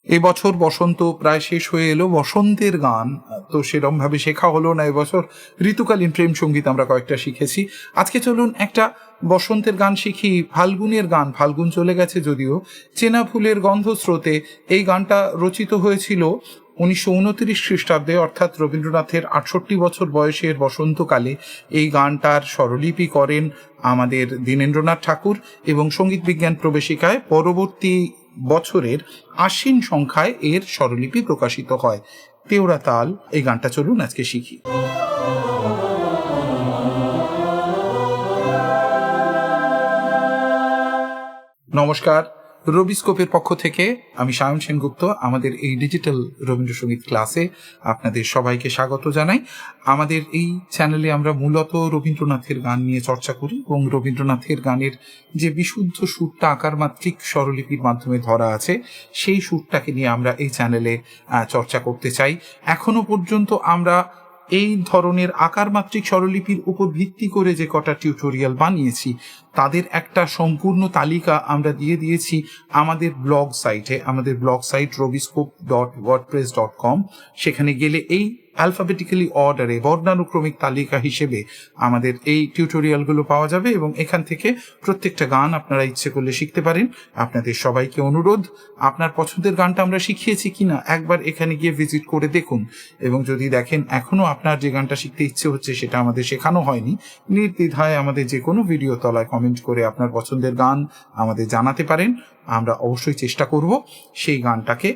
এবছর বসন্ত প্রায় শেষ হয়ে এলো। বসন্তের গান তো সেরকম ভাবে শেখা হলো না এবছর। ঋতুকালীন প্রেম সঙ্গীত আমরা কয়েকটা শিখেছি। আজকে চলুন একটা বসন্তের গান শিখি, ফাল্গুনের গান। ফাল্গুন চলে গেছে যদিও। চেনা ফুলের গন্ধ স্রোতে, এই গানটা রচিত হয়েছিল 1929 খ্রিস্টাব্দে, অর্থাৎ রবীন্দ্রনাথের 68 বছর বয়সের বসন্তকালে। এই গানটার স্বরলিপি করেন আমাদের দীনেন্দ্রনাথ ঠাকুর এবং সঙ্গীত বিজ্ঞান প্রবেশিকায় পরবর্তী বছরের আশ্বিন সংখ্যায় এর স্বরলিপি প্রকাশিত হয়। তেওড়া তাল, এই গানটা চলুন আজকে শিখি। নমস্কার, রবিস্কোপের পক্ষ থেকে আমি সায়ন সেনগুপ্ত। আমাদের এই ডিজিটাল রবীন্দ্রসঙ্গীত ক্লাসে আপনাদের সবাইকে স্বাগত জানাই। আমাদের এই চ্যানেলে আমরা মূলত রবীন্দ্রনাথের গান নিয়ে চর্চা করি এবং রবীন্দ্রনাথের গানের যে বিশুদ্ধ সুরটা আকারমাত্রিক স্বরলিপির মাধ্যমে ধরা আছে, সেই সুরটাকে নিয়ে আমরা এই চ্যানেলে চর্চা করতে চাই। এখনো পর্যন্ত আমরা এই ধরনের আকারমাত্রিক স্বরলিপির উপর ভিত্তি করে যে কটা টিউটোরিয়াল বানিয়েছি, তাদের একটা সম্পূর্ণ তালিকা আমরা দিয়ে দিয়েছি আমাদের ব্লগ সাইটে। আমাদের ব্লগ সাইট robiscope.wordpress.com। সেখানে গেলে এই অ্যালফাবেটিক্যালি অর্ডারে, বর্ণানুক্রমিক তালিকা হিসেবে আমাদের এই টিউটোরিয়ালগুলো পাওয়া যাবে এবং এখান থেকে প্রত্যেকটা গান আপনারা ইচ্ছে করলে শিখতে পারেন। আপনাদের সবাইকে অনুরোধ, আপনার পছন্দের গানটা আমরা শিখিয়েছি কিনা একবার এখানে গিয়ে ভিজিট করে দেখুন, এবং যদি দেখেন এখনো আপনার যে গানটা শিখতে ইচ্ছে হচ্ছে সেটা আমাদের শেখানো হয়নি, নির্দ্বিধায় আমাদের যে কোনো ভিডিও তলায় কমেন্ট করে আপনার পছন্দের গান আমাদের জানাতে পারেন। আমরা অবশ্যই চেষ্টা করব সেই গানটাকে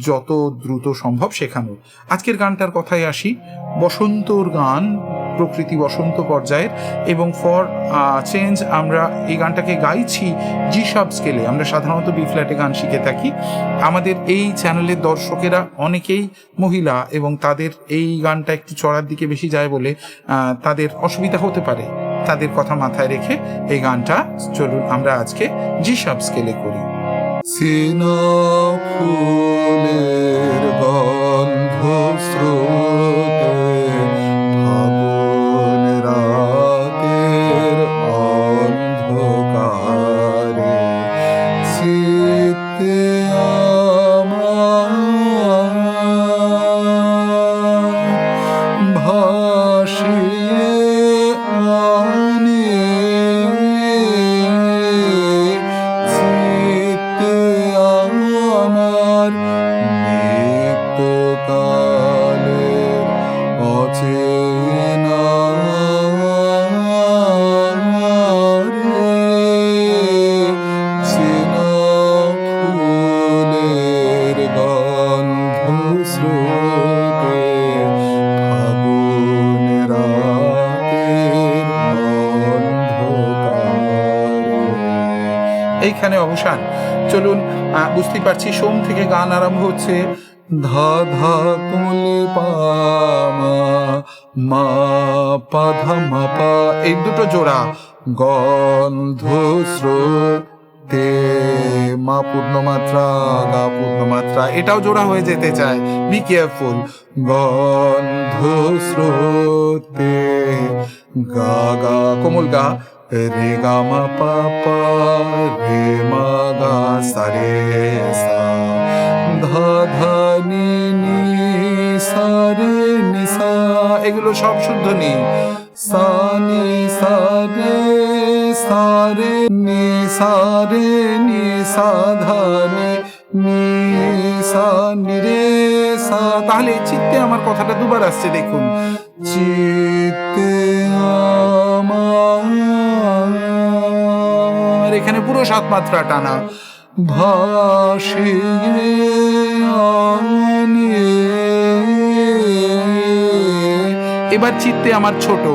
যত দ্রুত সম্ভব শেখানোর। আজকের গানটার কথায় আসি। বসন্তর গান, প্রকৃতি বসন্ত পর্যায়ের, এবং ফর চেঞ্জ আমরা এই গানটাকে গাইছি জি শার্প স্কেলে। আমরা সাধারণত বি ফ্ল্যাটে গান শিখে থাকি। আমাদের এই চ্যানেলের দর্শকেরা অনেকেই মহিলা এবং তাদের এই গানটা একটু চড়ার দিকে বেশি যায় বলে তাদের অসুবিধা হতে পারে। তাদের কথা মাথায় রেখে এই গানটা চলুন আমরা আজকে জি শার্প স্কেলে করি। চেনা ফুলের গন্ধ স্রোতে, ফাগুন রাতের অন্ধকারে, চিত্তে আমার ভাসিয়ে আনে, আমার নিত্যকালের অচেনা রে, চেনা ফুলের গন্ধ স্রোতে, ফাগুন রাতের অন্ধকারে। এইখানে অবসান। চলুন, বুঝতেই পারছি সোম থেকে গান আরম্ভ হচ্ছে। ধা ধা কুমলি পামা মা পা ধা মা পা, এই দুটো জোড়া। গন্ধ স্রোতে, মা পূর্ণমাত্রা গা পূর্ণমাত্রা, এটাও জোড়া হয়ে যেতে চায়, বি কেয়ারফুল। গন্ধ স্রোতে, গা গা কোমল গা, রে গা মা পা পা, রে মা গা সা রে সা, ধা ধা নি নি সা রে নি সা, এগুলো সব শুদ্ধ নেই। সা নি সা রে সা রে নি সা রে নি সা ধা নি নি সা নি রে সা। তাহলে চিত্তে আমার কথাটা দুবার আসছে, দেখুন। চিত্তে আমার, এখানে পুরো 7 মাত্রা টানা। ভাসিয়ে আনে, এবার চিত্তে আমার ছোট।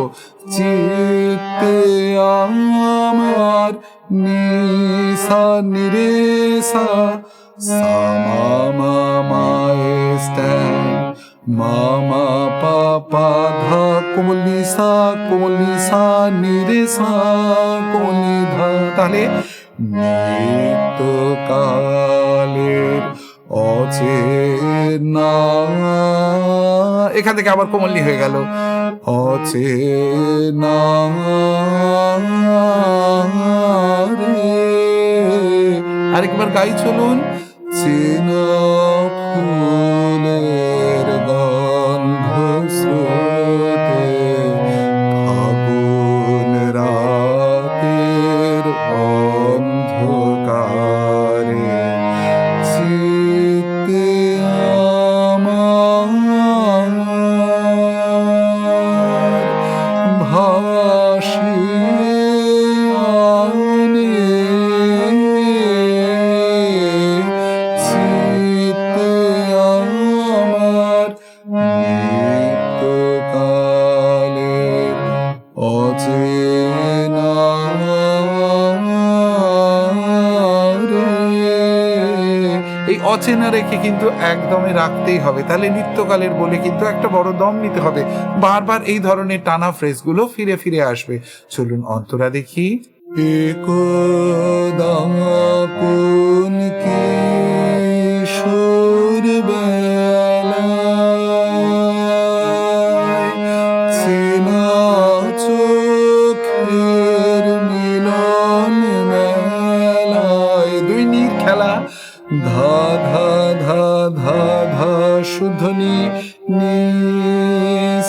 চিত্তে আমার নি সা নি রে সা, সা মা মা মা এ স্ট্যান্ড, মা মা পা পা ধা কোমলি সা নি রে সা কোমলি ধা। তাহলে নিত্যকালের অচেনা, এখান থেকে আবার কোমলি হয়ে গেল। অচেনা রে, আরেকবার গাই চলুন। চেনা চেনা রেখে কিন্তু একদমই রাখতেই হবে, তাহলে নিত্যকালের বলে কিন্তু একটা বড় দম নিতে হবে, বারবার এই ধরনের টানা ফ্রেজগুলো ফিরে ফিরে আসবে। চলুন অন্তরা দেখি। একদা কোন কিশোর বেলায় চেনা চোখের মিলন মেলায়, দুই নীর খেলা, ধা ধা ধা ধা ধা শুদ্ধনি নি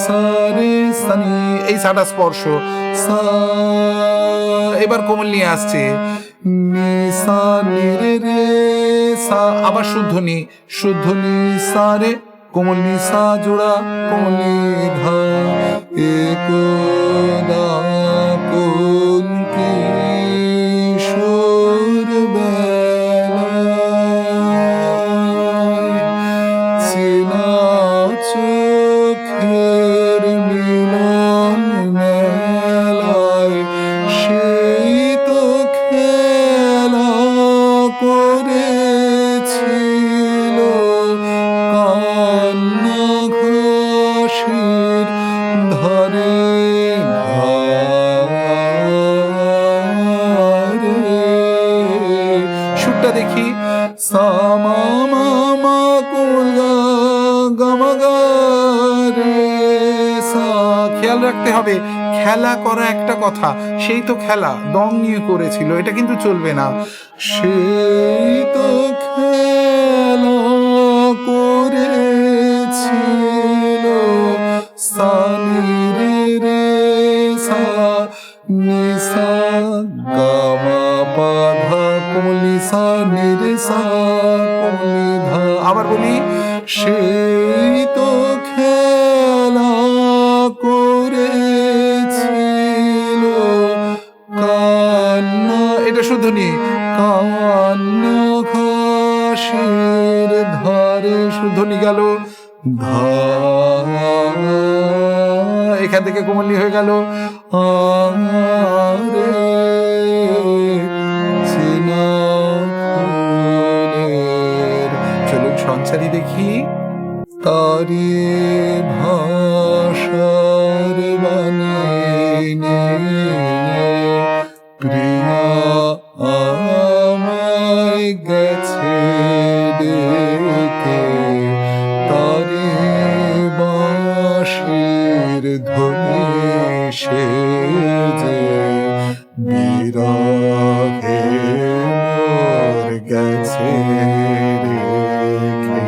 সা রে সানি, এই সাটা স্পর্শ। সা, এবার কোমল নিয়ে আসছে, নি সা নি রে রে সা, আবার শুদ্ধনি, শুদ্ধ নি সা রে, কোমল নি সা জোড়া, কোমল নি ধা, একদা কোন কিশোর বেলায় চেনা চোখের মিলন মেলায় সেই তো খেলা করেছিল কান্না ঘাসের ধারে ধারে। সুরটা দেখি, সা মা মা মা কোমল গা গা মা গা রে সা। খেয়াল রাখতে হবে, খেলা করা একটা কথা, সেই তো খেলা দম নিয়ে করেছিল, এটা কিন্তু চলবে না। সেই তো খেলা করেছিল সা নি রে রে সা নি সা গা মা পা ধা কোমল নি সা নি রে সা কোমল নি ধা। আবার বলি, সেই তো খেলা করেছিল কান্না, এটা শুদ্ধনি, কান্না ঘাসের ধারে, শুদ্ধনি গেল, ধা, এখান থেকে কোমলনি হয়ে গেল, আরে চেনা ফুলের। চলুন সঞ্চারী দেখি, তারি ভাষার বাণী প্রিয়া আমায় গেছে ডেকে, তারি বাঁশির ধ্বনি সে যে বিরহে মোর গেছে রেখে।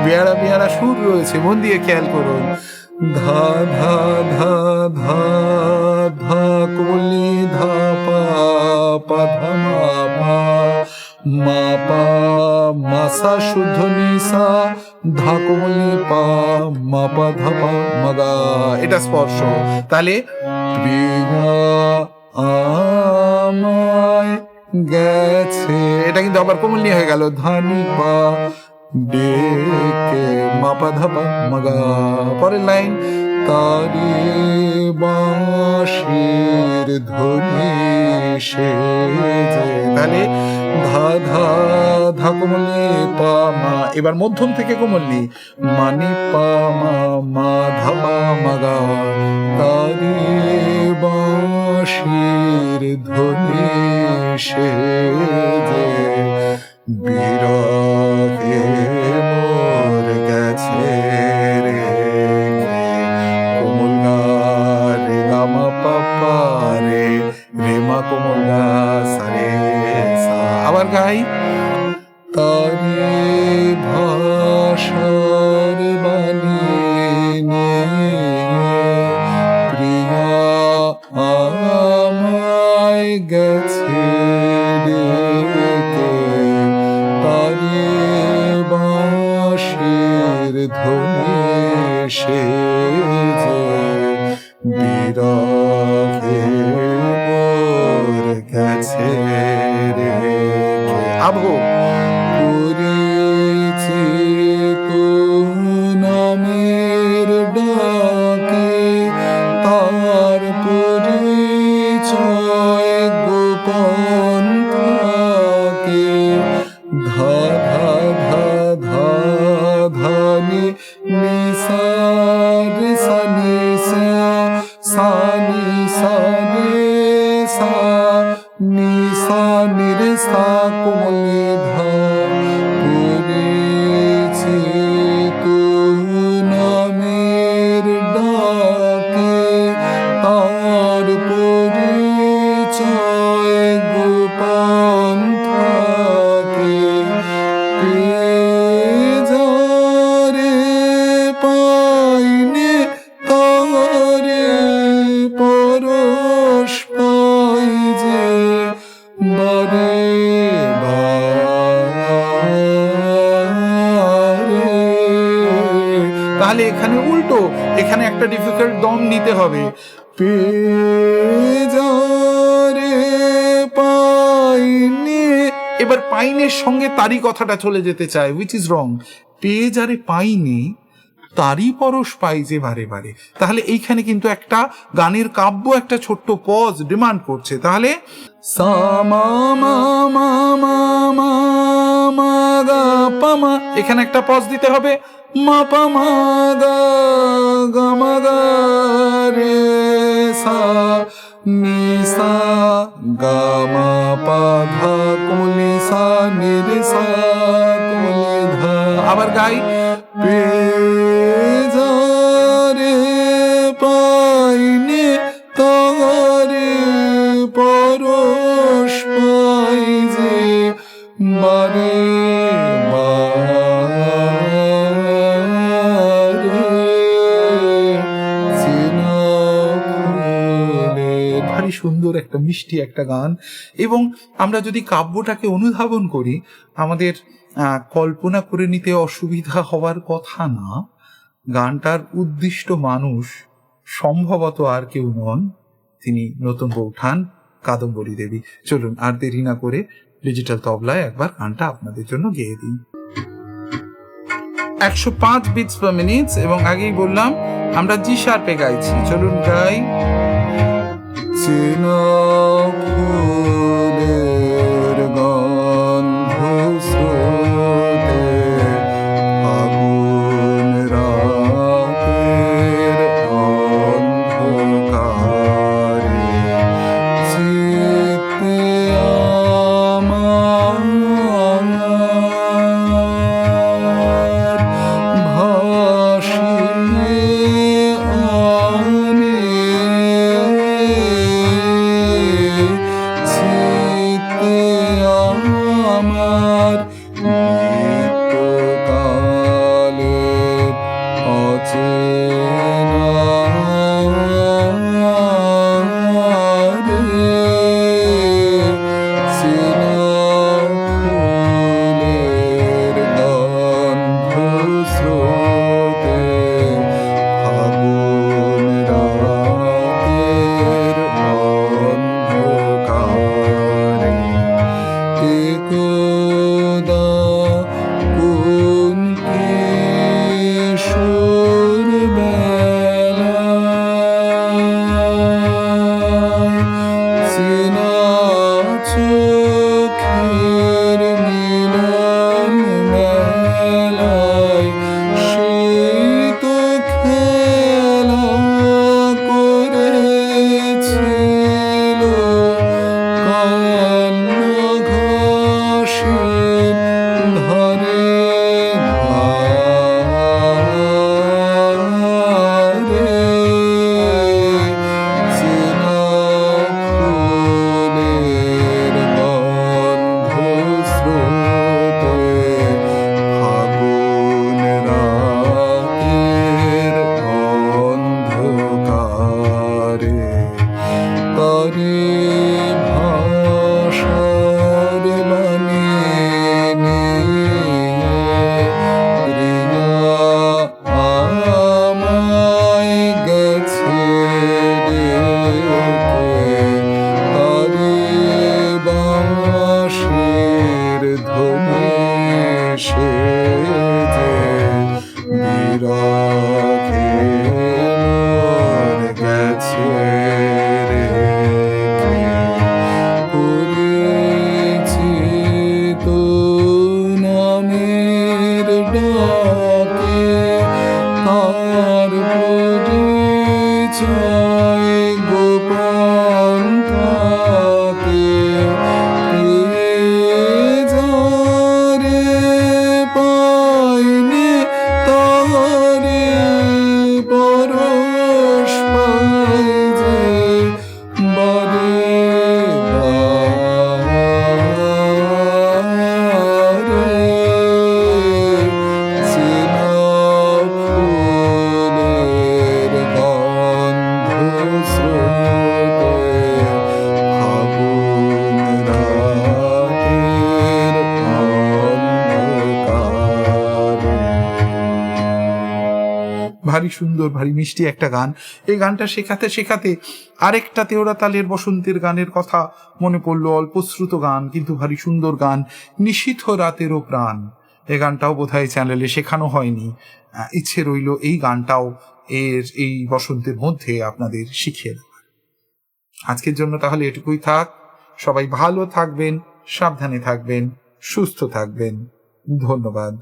বেয়ারা বেয়ারা সুর রয়েছে, মন দিয়ে খেয়াল করুন। ধা ধা ধা ধা ধা কোমলি ধা পা পা ধা মা পা মা পা মা সা শুদ্ধ নি সা ধা কোমলি পা মা পা ধা পা মা গা। এটা স্পর্শ, তাহলে প্রিয়া আমায় গেছে, এটা কিন্তু আবার কোমলনি হয়ে গেল, ধানি পা ডেকে মা পা ধা পা মা গা। পরের লাইন, তারি বাঁশির ধ্বনি সে যে, তাহলে ধা ধা ধা কোমলি পা মা, এবার মধ্যম থেকে কোমলনি, মানি পা মা মা ধা পা মা গা। তারি বাঁশির ধ্বনি সে যে বিরহে মোর গেছে রেখে। কোমল গা রে গা মা পা পা রে রে মা কোমল গা সা রে সা। আবার গাই, তারি ভাষার বাণী প্রিয়া আমায় গেছে ডেকে, তারি বাঁশির ধ্বনি সে যে বিরহে মোর গেছে রেখে। আবহ, পরিচিত নামের ডাকে তার পরিচয় গোপন থাকে, ধা ধা ধা তাহলে এখানে উল্টো, এখানে একটা ডিফিকাল্ট দম নিতে হবে। পেজারে পাইনে, এবার পাইনের সঙ্গে তারি কথাটা চলে যেতে চায়, উইচ ইজ রং। পেজারে পাইনে তারি পরশ পাই যে বারে বারে। তাহলে এইখানে কিন্তু একটা গানের কাব্য একটা ছোট্ট পজ ডিমান্ড করছে। তাহলে সামা মা মা মা মা মা গা পামা, এখানে একটা পজ দিতে হবে। মা পা মা গা গা মা গা রে সা নি সা গা মা পা ধা কোলি সা নি রে সা কোলি ধা। আবার গাই। পেজারে পাইনে তারে পরশ পাই যে বারে ভারী সুন্দর একটা মিষ্টি একটা গান। এবং আমরা যদি কাব্যটাকে অনুধাবন করি, আমাদের কল্পনা করে নিতে অসুবিধা হওয়ার কথা না। গানটার উদ্দিষ্ট মানুষ সম্ভবত আর কেউ নন, তিনি নতুন বৌঠান কাদম্বরী দেবী। চলুন আর দেরি না করে ডিজিটাল তবলায় একবার গানটা আপনাদের জন্য গেয়ে দিই। 105 বিটস পার মিনিট, এবং আগেই বললাম আমরা জি শার্পে গাইছি। চলুন গাই। চেনা ফুলের গন্ধ স্রোতে আগুন রাতের অন্ধকারে চিত্তে আমার ভাসিয়ে আনে চিত্তে আমার নিত্যকালের অচেনা রে চেনা ফুলের গন্ধ স্রোতে ফাগুন রাতের অন্ধকারে একদা কোন কিশোর বেলায় চেনা চোখের মিলন মেলায় সেই তো খেলা করেছিল কান্ন ঘাসের ধারে ধারে চেনা ফুলের গন্ধ স্রোতে ফাগুন রাতের অন্ধকারে তারে ভাষার বাণী নিয়ে প্রিয়া আমায় গেছে রেখে তারে বাঁশির ধ্বনি সেজে বিরাগে মোর গেছে রেখে পড়েছি তো নামের ডাকে তার পরিচয় গোপন থাকে পেজারে পাইনে তারে পরশ পাই যে বারে বারে চেনা ফুলের গন্ধ ভারী সুন্দর ভারী মিষ্টি একটা গান। এই গানটা শেখাতে শেখাতে আরেকটা তেওড়া তালের বসন্তের গানের কথা মনে পড়লো, অল্পশ্রুত গান কিন্তু ভারী সুন্দর গান, নিশীথ রাতেরও প্রাণ। এই গানটাও বোধহয় চ্যানেলে শেখানো হয়নি, ইচ্ছে রইল এই গানটাও এই বসন্তের মধ্যে আপনাদের শিখিয়ে দেওয়ার। আজকের জন্য তাহলে এটুকুই থাক। সবাই ভালো থাকবেন, সাবধানে থাকবেন, সুস্থ থাকবেন। ধন্যবাদ।